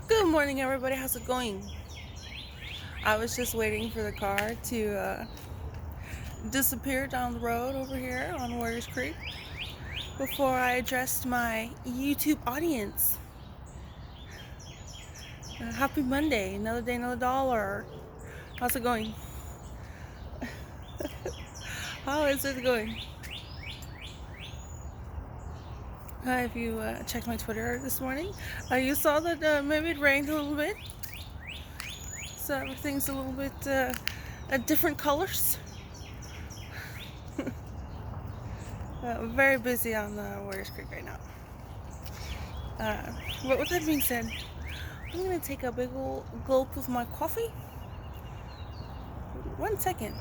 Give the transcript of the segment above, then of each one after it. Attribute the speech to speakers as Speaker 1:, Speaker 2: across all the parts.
Speaker 1: Good morning, everybody. How's it going? I was just waiting for the car to disappear down the road over here on Warriors Creek before I addressed my YouTube audience. Happy Monday, another day, another dollar. How's it going? How is it going? If you checked my Twitter this morning, you saw that maybe it rained a little bit. So everything's a little bit different colors. Very busy on Warriors Creek right now. But with that being said, I'm gonna take a big old gulp of my coffee. 1 second.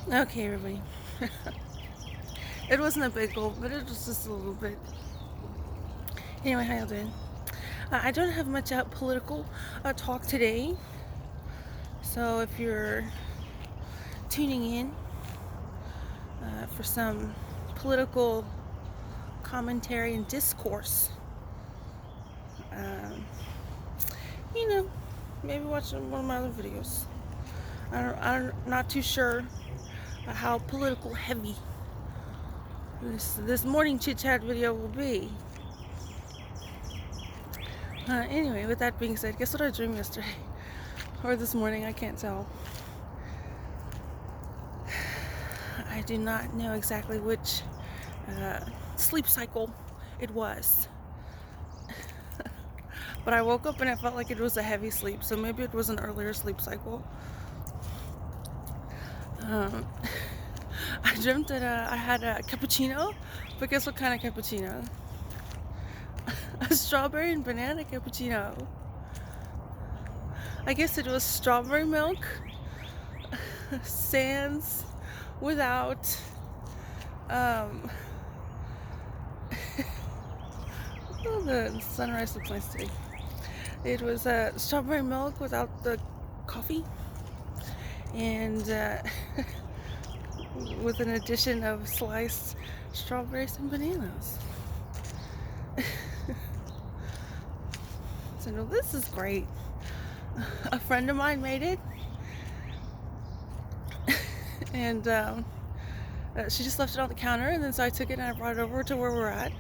Speaker 1: Okay, everybody. It wasn't a big gulp, but it was just a little bit. Anyway, how y'all doing? I don't have much political talk today, so if you're tuning in for some political commentary and discourse, maybe watch one of my other videos. I'm not too sure how political heavy this morning chit chat video will be. Anyway, with that being said, guess what I dreamed yesterday or this morning? I can't tell. I do not know exactly which sleep cycle it was. But I woke up and I felt like it was a heavy sleep, so maybe it was an earlier sleep cycle. I dreamt that I had a cappuccino, but guess what kind of cappuccino? A strawberry and banana cappuccino. I guess it was strawberry milk, sans, without, oh, the sunrise looks nice today. It was strawberry milk without the coffee, and with an addition of sliced strawberries and bananas. So no, this is great. A friend of mine made it, and she just left it on the counter, and then so I took it and I brought it over to where we're at.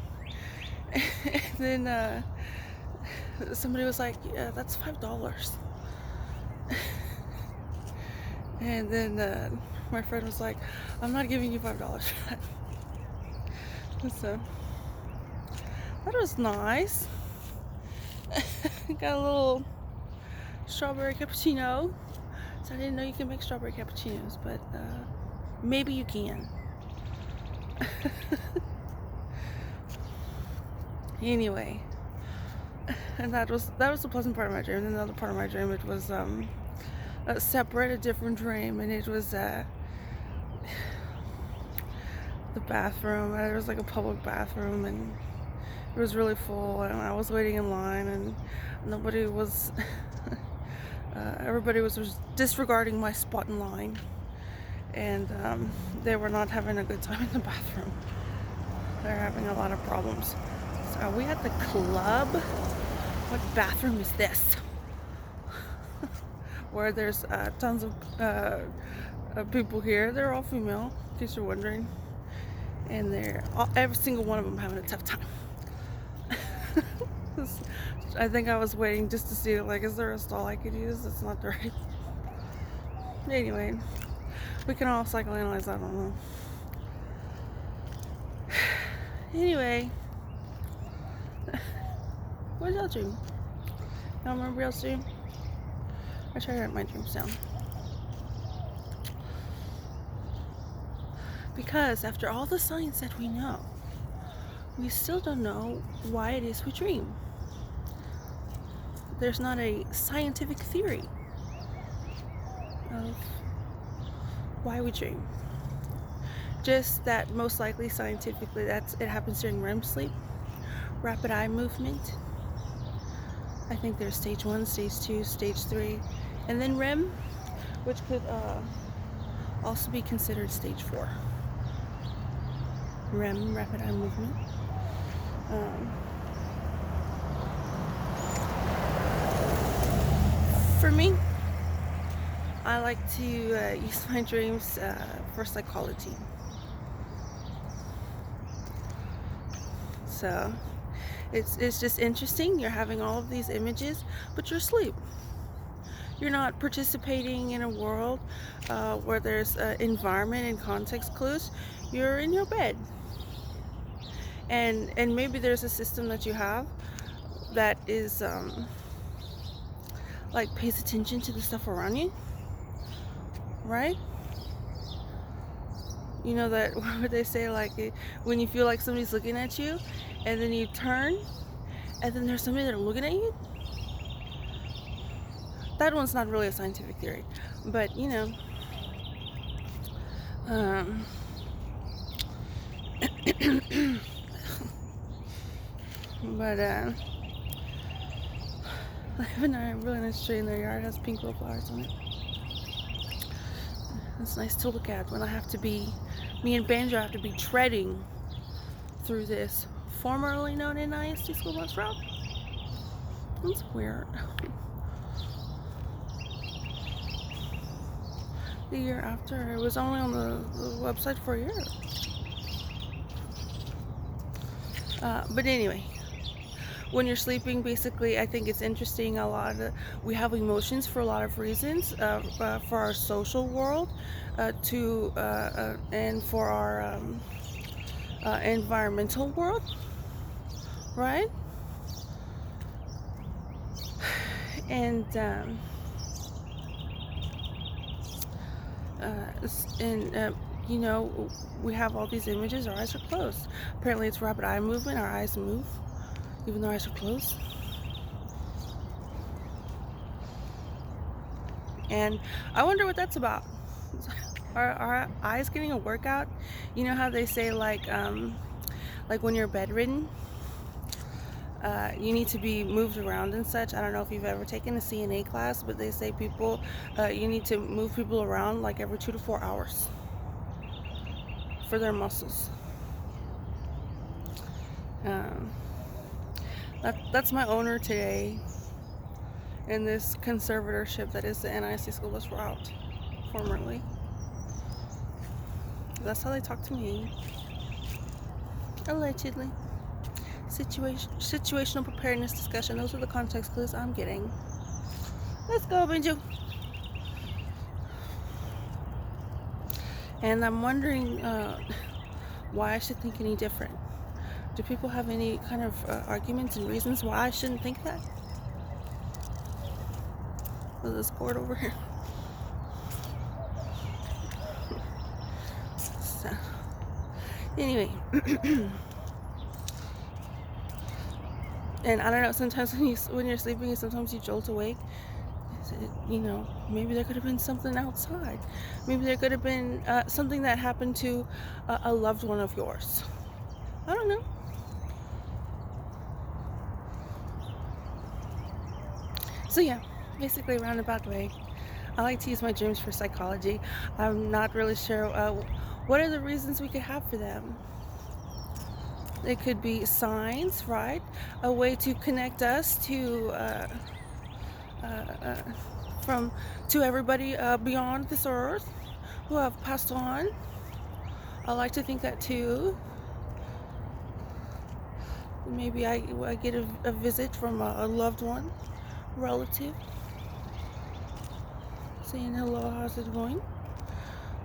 Speaker 1: And then somebody was like, "Yeah, that's $5." And then my friend was like, "I'm not giving you $5 for that." So that was nice. Got a little strawberry cappuccino. So I didn't know you can make strawberry cappuccinos, but maybe you can. Anyway, and that was the pleasant part of my dream. And then the other part of my dream, it was a separate, a different dream, and it was the bathroom. There was like a public bathroom, and it was really full, and I was waiting in line, and nobody was. Everybody was disregarding my spot in line, and they were not having a good time in the bathroom. They're having a lot of problems. So are we at the club? What bathroom is this? Where there's tons of people here. They're all female, in case you're wondering, and every single one of them having a tough time. I think I was waiting just to see, like, is there a stall I could use that's not dirty? Anyway, we can all psychoanalyze that, I don't know. Anyway, what did y'all dream? Y'all remember y'all's dream? I try to write my dreams down. Because after all the science that we know, we still don't know why it is we dream. There's not a scientific theory of why we dream. Just that most likely scientifically it happens during REM sleep, rapid eye movement. I think there's stage 1, stage 2, stage 3, and then REM, which could also be considered stage 4. REM, rapid eye movement. For me, I like to use my dreams for psychology. So it's just interesting. You're having all of these images, but you're asleep. You're not participating in a world where there's environment and context clues. You're in your bed, and maybe there's a system that you have that is like pays attention to the stuff around you, right? You know that what would they say, like when you feel like somebody's looking at you, and then you turn, and then there's somebody that are looking at you. That one's not really a scientific theory, but you know, um, but I have a really nice tree in their yard. It has pink flowers on it. It's nice to look at when I have to be, me and Banjo have to be treading through this formerly known NIST school bus route. That's weird. The year after, it was only on the website for a year. But anyway, when you're sleeping, basically, I think it's interesting. We have emotions for a lot of reasons, for our social world, and for our environmental world, right? And you know, we have all these images. Our eyes are closed. Apparently, it's rapid eye movement. Our eyes move, even though our eyes are closed. And I wonder what that's about. Are our eyes getting a workout? You know how they say, like when you're bedridden, you need to be moved around and such. I don't know if you've ever taken a CNA class, but they say you need to move people around like every 2 to 4 hours for their muscles. That's my owner today in this conservatorship that is the NIC School Bus Route, formerly. That's how they talk to me. Allegedly. Situational preparedness discussion. Those are the context clues I'm getting. Let's go, Benjo. And I'm wondering why I should think any different. Do people have any kind of arguments and reasons why I shouldn't think that? There's this cord over here. So, anyway. And I don't know, sometimes when you're sleeping, sometimes you jolt awake. You know, maybe there could have been something outside. Maybe there could have been something that happened to a loved one of yours. I don't know. So yeah, basically roundabout way. I like to use my dreams for psychology. I'm not really sure what are the reasons we could have for them. It could be signs, right? A way to connect us to everybody beyond this earth who have passed on. I like to think that too. Maybe I get a visit from a loved one, relative, saying hello, how's it going?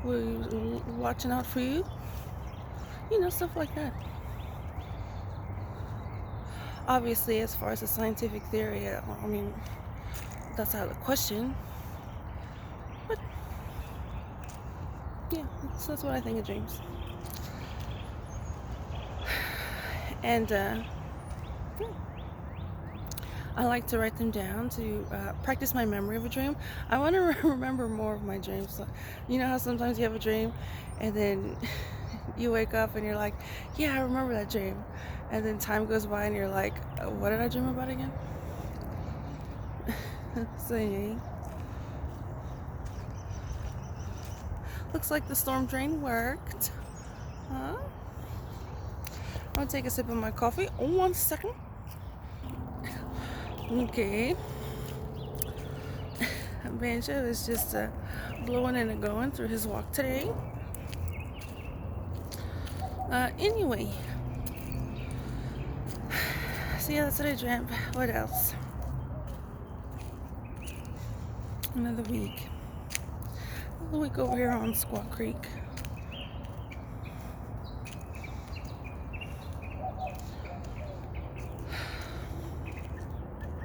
Speaker 1: We're watching out for you. You know, stuff like that. Obviously, as far as the scientific theory, I mean, that's out of the question. But yeah, that's what I think of dreams. And yeah, I like to write them down to practice my memory of a dream. I want to remember more of my dreams. You know how sometimes you have a dream and then you wake up and you're like, yeah, I remember that dream. And then time goes by and you're like, what did I dream about again? So yeah. Looks like the storm drain worked. Huh? I'm gonna take a sip of my coffee. 1 second. Okay. Banjo is just blowing and going through his walk today. Anyway, so yeah, that's what I dreamt. What else? Another week. Another week over here on Squaw Creek.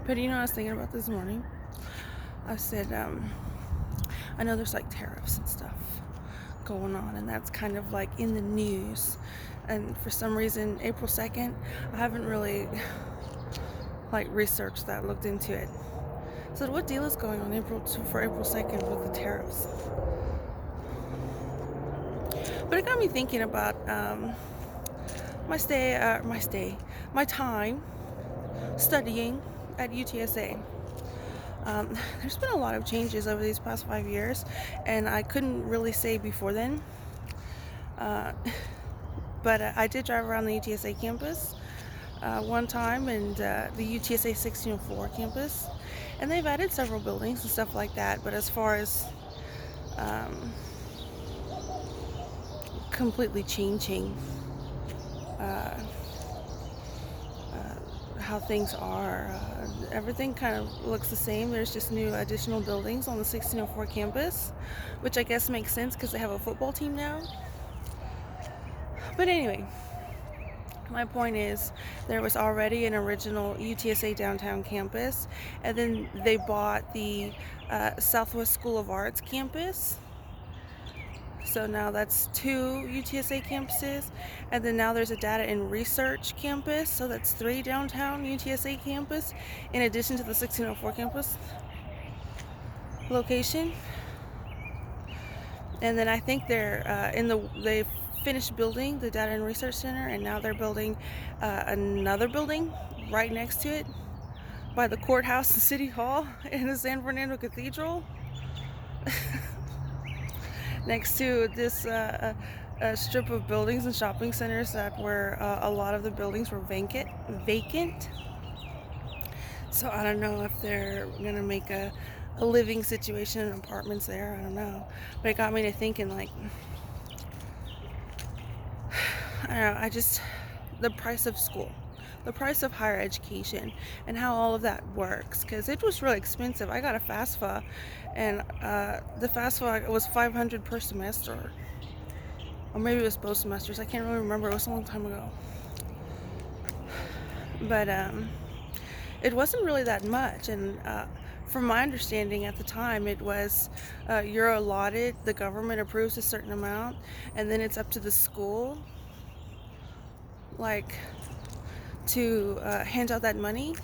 Speaker 1: But you know, I was thinking about this morning. I said, I know there's like tariffs and stuff going on, and that's kind of like in the news. And for some reason, April 2nd, I haven't really like researched that, looked into it. So what deal is going on for April 2nd with the tariffs? But it got me thinking about my time studying at UTSA. There's been a lot of changes over these past 5 years, and I couldn't really say before then. But I did drive around the UTSA campus one time, and the UTSA 1604 campus, and they've added several buildings and stuff like that. But as far as completely changing how things are, everything kind of looks the same. There's just new additional buildings on the 1604 campus, which I guess makes sense because they have a football team now. But anyway, my point is, there was already an original UTSA downtown campus, and then they bought the Southwest School of Arts campus. So now that's 2 UTSA campuses, and then now there's a data and research campus, so that's 3 downtown UTSA campus, in addition to the 1604 campus location. And then I think they're they finished building the data and research center, and now they're building another building right next to it by the courthouse and city hall and the San Fernando Cathedral. Next to this strip of buildings and shopping centers that were a lot of the buildings were vacant. So I don't know if they're gonna make a living situation in apartments there. I don't know, but it got me to thinking, like, I don't know, the price of school, the price of higher education, and how all of that works, because it was really expensive. I got a FAFSA, and the FAFSA was $500 per semester, or maybe it was both semesters. I can't really remember. It was a long time ago. But it wasn't really that much, and from my understanding at the time, it was you're allotted, the government approves a certain amount, and then it's up to the school, like, to hand out that money.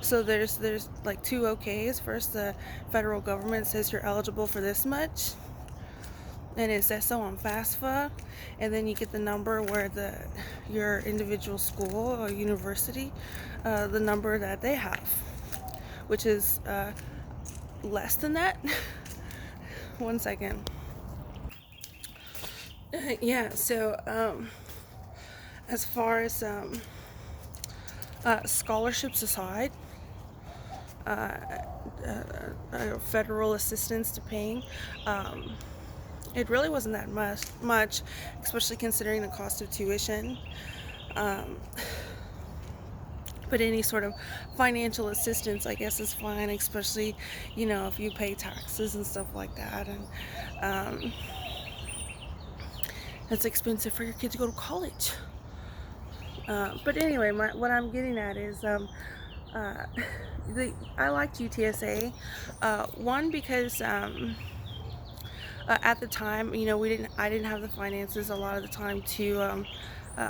Speaker 1: So there's like 2 okays. First, the federal government says you're eligible for this much, and it says so on FAFSA, and then you get the number where your individual school or university, the number that they have, which is less than that. One second. Yeah, so as far as scholarships aside, federal assistance to paying, it really wasn't that much, especially considering the cost of tuition. But any sort of financial assistance, I guess, is fine, especially, if you pay taxes and stuff like that. And it's expensive for your kid to go to college. But anyway, what I'm getting at is I liked UTSA. One, because at the time, I didn't have the finances a lot of the time to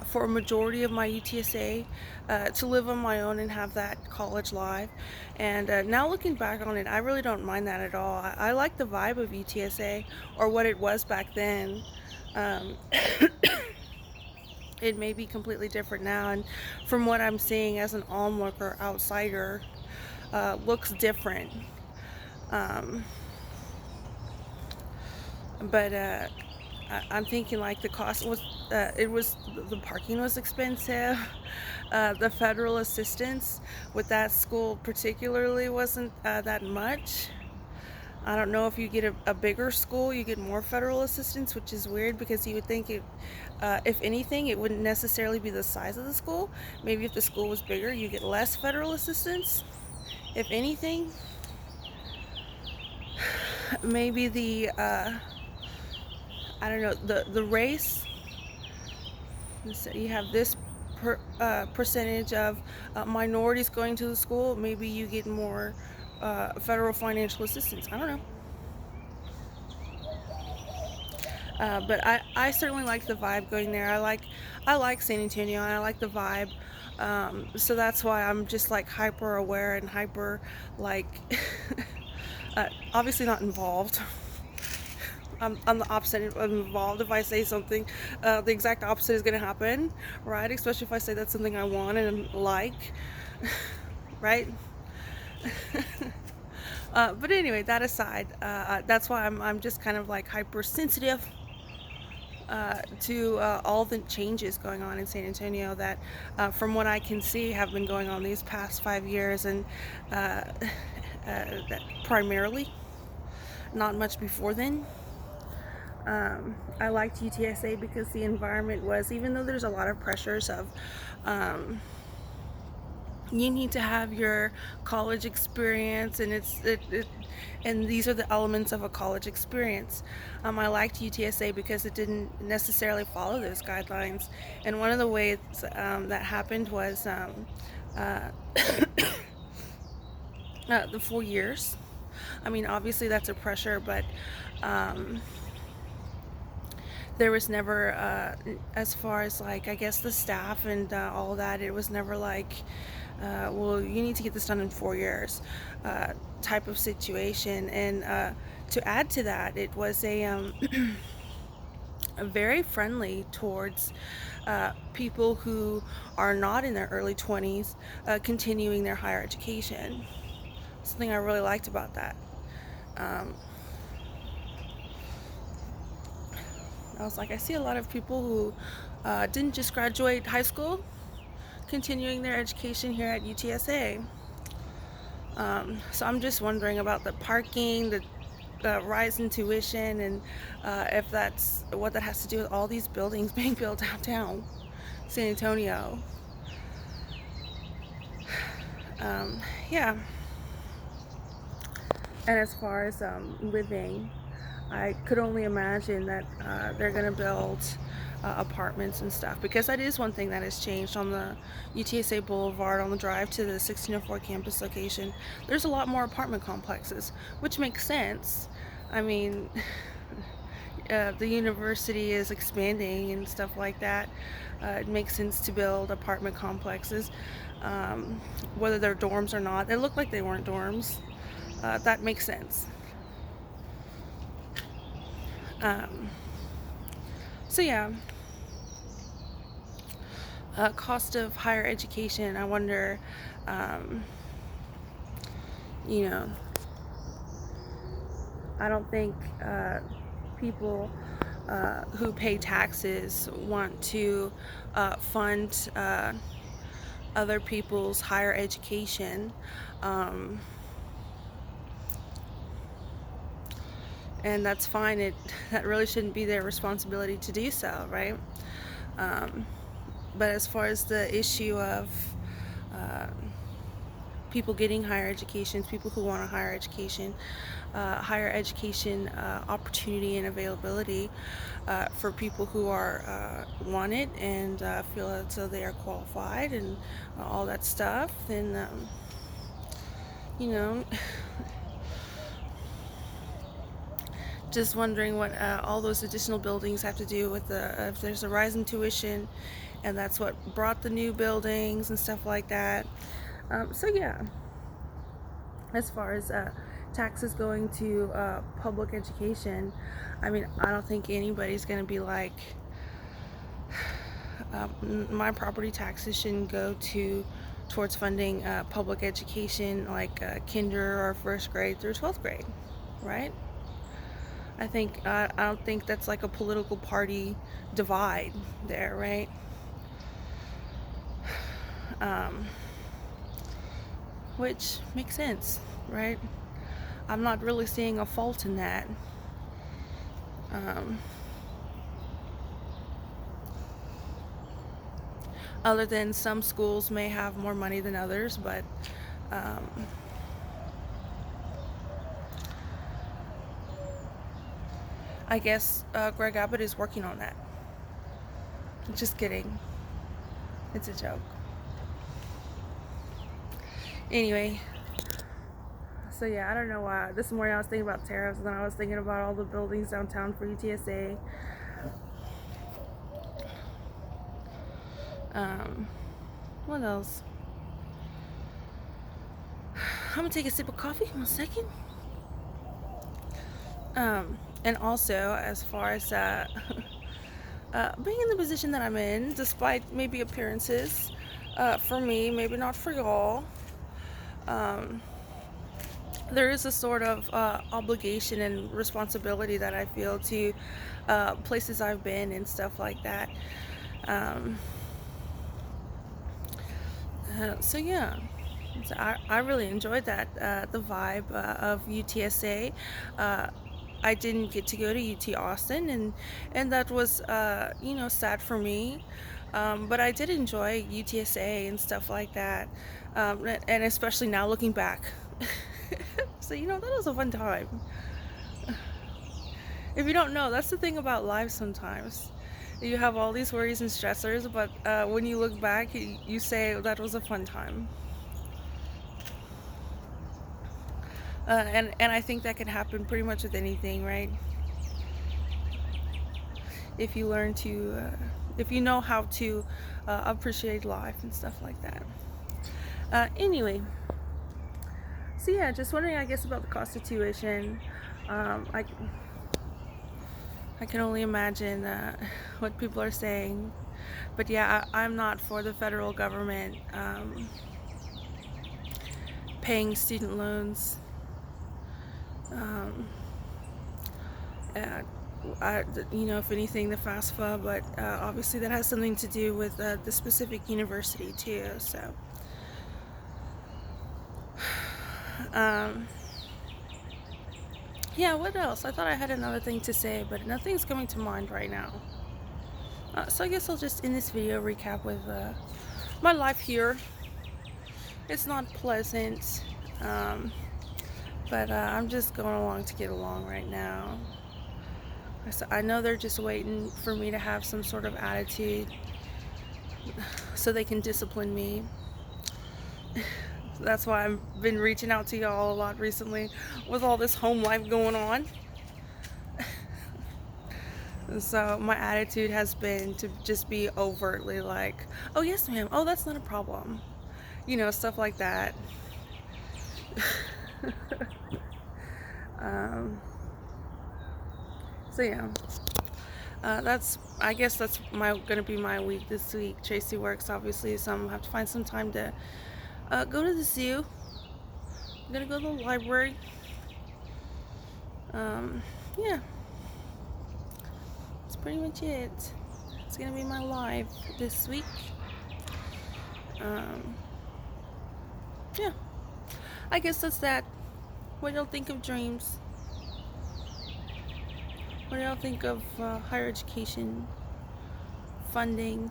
Speaker 1: for a majority of my UTSA to live on my own and have that college life. And now looking back on it, I really don't mind that at all. I like the vibe of UTSA, or what it was back then. It may be completely different now, and from what I'm seeing as an onlooker, outsider, looks different. But I'm thinking like the cost was, the parking was expensive. The federal assistance with that school particularly wasn't that much. I don't know if you get a bigger school, you get more federal assistance, which is weird because you would think if anything, it wouldn't necessarily be the size of the school. Maybe if the school was bigger, you get less federal assistance. If anything, maybe I don't know, the race. So you have this percentage of minorities going to the school. Maybe you get more federal financial assistance. I don't know. But I certainly like the vibe going there. I like San Antonio and I like the vibe. So that's why I'm just like hyper aware and hyper like obviously not involved. I'm the opposite of involved. If I say something, the exact opposite is going to happen, right? Especially if I say that's something I want and like, right? But anyway, that aside, that's why I'm just kind of like hypersensitive to all the changes going on in San Antonio that, from what I can see, have been going on these past 5 years, and that primarily, not much before then. I liked UTSA because the environment was, even though there's a lot of pressures of you need to have your college experience, and and these are the elements of a college experience. I liked UTSA because it didn't necessarily follow those guidelines, and one of the ways that happened was the 4 years. I mean, obviously that's a pressure, but there was never, as far as like, I guess the staff and all that, it was never like, well, you need to get this done in 4 years type of situation. And to add to that, it was a very friendly towards people who are not in their early 20s continuing their higher education. Something I really liked about that. I was like, I see a lot of people who didn't just graduate high school, continuing their education here at UTSA. So I'm just wondering about the parking, the rise in tuition, and if that's what that has to do with all these buildings being built downtown San Antonio. Yeah. And as far as living, I could only imagine that they're going to build apartments and stuff, because that is one thing that has changed on the UTSA Boulevard on the drive to the 1604 campus location. There's a lot more apartment complexes, which makes sense. I mean, the university is expanding and stuff like that. It makes sense to build apartment complexes, whether they're dorms or not. They look like they weren't dorms. That makes sense. So yeah, cost of higher education. I wonder, you know, I don't think people who pay taxes want to fund other people's higher education. And that's fine. That really shouldn't be their responsibility to do so, right? But as far as the issue of people getting higher educations, people who want a higher education opportunity and availability for people who are want it and feel as though they are qualified and all that stuff, then you know. Just wondering what all those additional buildings have to do with if there's a rise in tuition, and that's what brought the new buildings and stuff like that. So yeah, as far as taxes going to public education, I mean, I don't think anybody's going to be like, my property taxes shouldn't go towards funding public education, like kinder or first grade through 12th grade, right? I don't think that's like a political party divide there, right? Um, which makes sense, right? I'm not really seeing a fault in that. Um, Other than some schools may have more money than others, but um, I guess Greg Abbott is working on that. Just kidding. It's a joke. Anyway, so yeah, I don't know why. This morning I was thinking about tariffs, and then I was thinking about all the buildings downtown for UTSA. What else? I'm gonna take a sip of coffee. 1 second. And also, as far as being in the position that I'm in, despite maybe appearances, for me, maybe not for y'all, um, there is a sort of obligation and responsibility that I feel to places I've been and stuff like that. Um, so yeah, so I really enjoyed that, the vibe of UTSA. I didn't get to go to UT Austin, and that was sad for me. But I did enjoy UTSA and stuff like that, and especially now looking back. So that was a fun time. If you don't know, that's the thing about life sometimes. You have all these worries and stressors, but when you look back, you say that was a fun time. And I think that can happen pretty much with anything, right? If you learn to, if you know how to appreciate life and stuff like that. Anyway, so yeah, just wondering, I guess, about the cost of tuition. I can only imagine what people are saying. But yeah, I'm not for the federal government paying student loans. If anything, the FAFSA, but obviously that has something to do with the specific university too. So, yeah, what else? I thought I had another thing to say, but nothing's coming to mind right now. So I guess I'll just in this video recap with my life here. It's not pleasant, but I'm just going along to get along right now. I know they're just waiting for me to have some sort of attitude so they can discipline me. That's why I've been reaching out to y'all a lot recently with all this home life going on. So my attitude has been to just be overtly like, oh yes ma'am, oh that's not a problem, stuff like that. So yeah, I guess that's gonna be my week this week. Tracy works obviously, so I'm gonna have to find some time to go to the zoo. I'm gonna go to the library. Yeah, that's pretty much it. It's gonna be my life this week. Yeah, I guess that's that. What do y'all think of dreams? What do y'all think of higher education funding?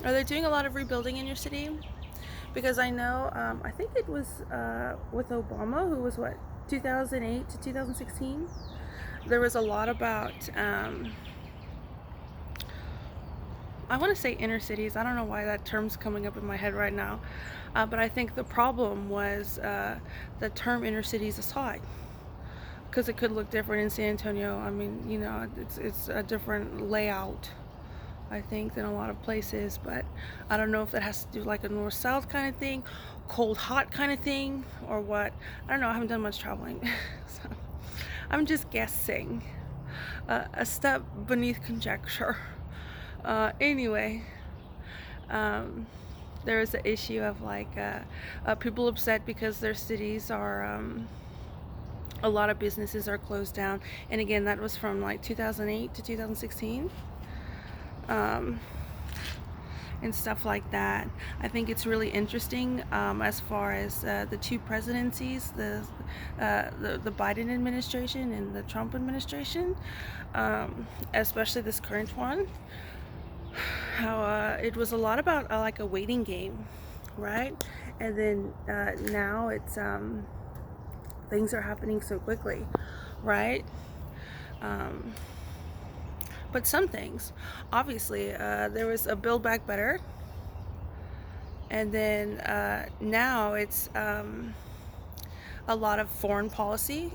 Speaker 1: Are they doing a lot of rebuilding in your city? Because I know, I think it was with Obama, who was 2008 to 2016. There was a lot about, I want to say inner cities. I don't know why that term's coming up in my head right now. But I think the problem was the term inner cities aside, because it could look different in San Antonio. I mean, it's a different layout, I think, than a lot of places. But I don't know if that has to do like a north-south kind of thing, cold-hot kind of thing, or what. I don't know. I haven't done much traveling. So I'm just guessing. A step beneath conjecture. Anyway, there was the issue of like people upset because their cities are a lot of businesses are closed down, and again that was from like 2008 to 2016. And stuff like that. I think it's really interesting as far as the two presidencies, the Biden administration and the Trump administration, especially this current one. How it was a lot about like a waiting game, right? And then now it's things are happening so quickly, right? Um, but some things, obviously, there was a Build Back Better, and then now it's a lot of foreign policy,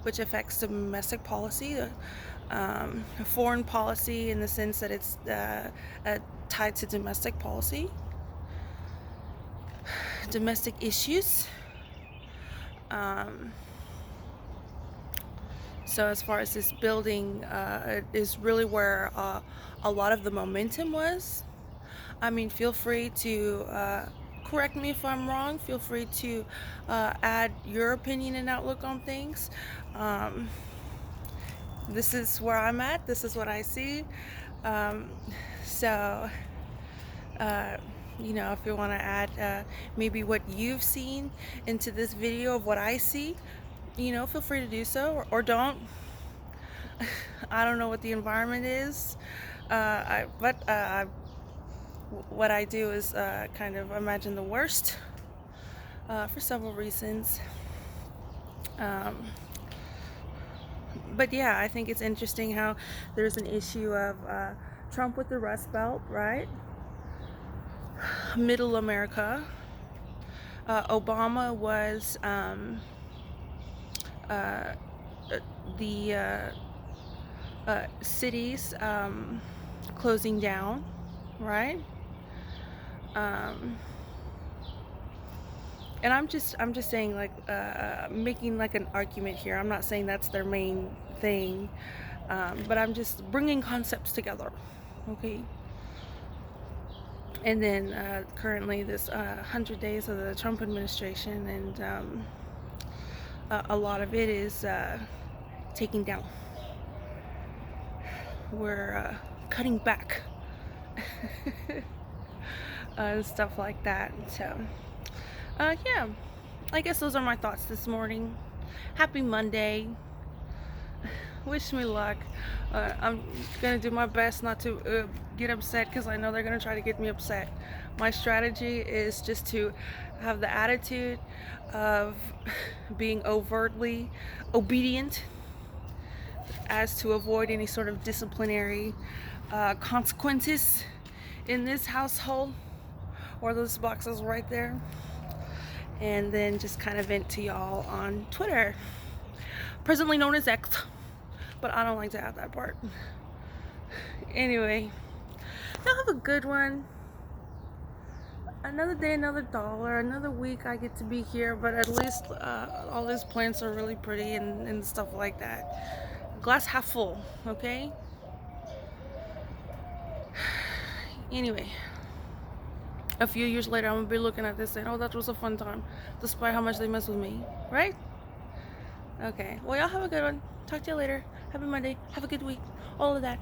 Speaker 1: which affects domestic policy. Foreign policy in the sense that it's tied to domestic policy, domestic issues. So as far as this building is really where a lot of the momentum was. I mean, feel free to correct me if I'm wrong. Feel free to add your opinion and outlook on things. This is where I'm at. This is what I see. So, if you want to add maybe what you've seen into this video of what I see, feel free to do so, or don't. I don't know what the environment is, what I do is kind of imagine the worst for several reasons. But yeah, I think it's interesting how there's an issue of Trump with the Rust Belt, right? Middle America. Obama was the cities closing down, right? And I'm just saying, like, making like an argument here. I'm not saying that's their main thing, but I'm just bringing concepts together, okay? And then currently this 100 days of the Trump administration, and a lot of it is taking down. We're cutting back. Stuff like that. So yeah, I guess those are my thoughts this morning. Happy Monday. Wish me luck. I'm gonna do my best not to get upset, because I know they're gonna try to get me upset. My strategy is just to have the attitude of being overtly obedient, as to avoid any sort of disciplinary consequences in this household, or those boxes right there, and then just kind of vent to y'all on Twitter, presently known as X, but I don't like to add that part. Anyway, y'all have a good one. Another day, another dollar, another week I get to be here, but at least all these plants are really pretty and stuff like that. Glass half full, okay? Anyway, a few years later, I'm gonna be looking at this saying, oh, that was a fun time, despite how much they mess with me, right? Okay, well, y'all have a good one. Talk to you later. Happy Monday. Have a good week. All of that.